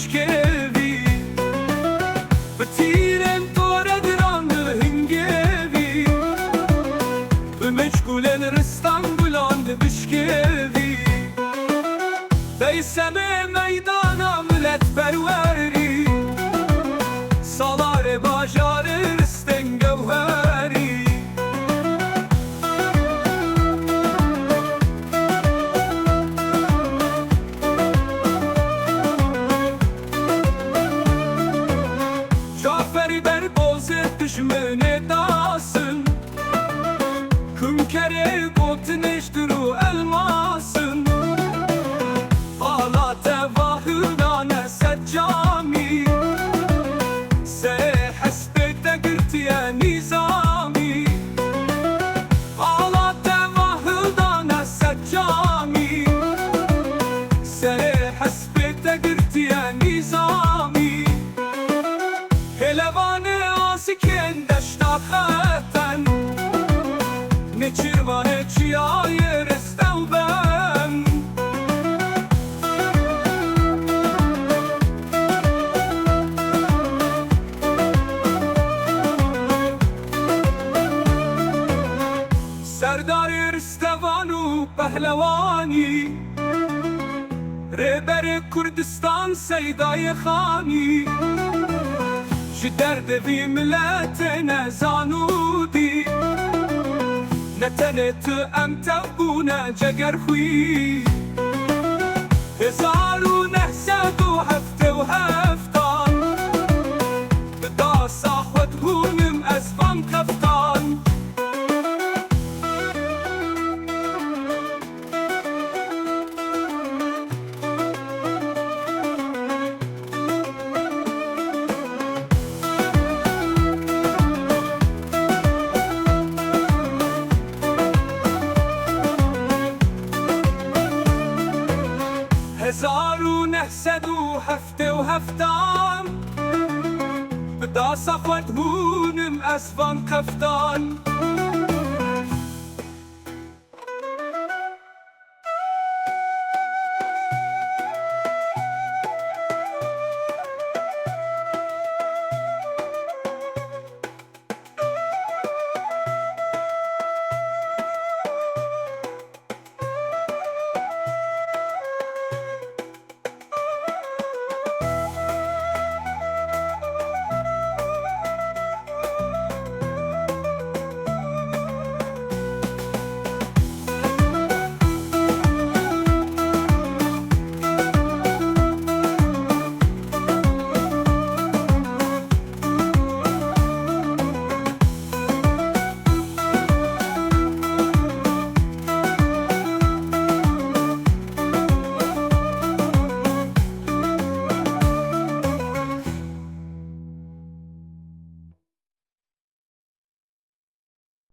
بشکوی به تیرم توره درانده هنگوی به مشغولن رستان بلانده بشکوی بیسم میدانا ملت پروری سالار باجار رستن گوهری Caferi ber bozet düşmene dasın Kümkere gotneşturu elmasın Ala tevahına seccami Se hasbete girtiye nizami Ala tevahına seccami Se hasbete girtiye nizami Helevane asiken deşta khatan Ne çirvane çiyaye restev ben Serdar Ristevanu Pehlavani Reber Kurdistan Seydai Khani Ji derdê vî miletê ne zanûdî Ne tenê tu em tev bûne cegerxwî Hezar û nehsed û hefte û heftan Bi dasa xwe dibûnim ez van keftan هزار و نهصد و هفته و هفتان به داس خود بونم اسفان کفتان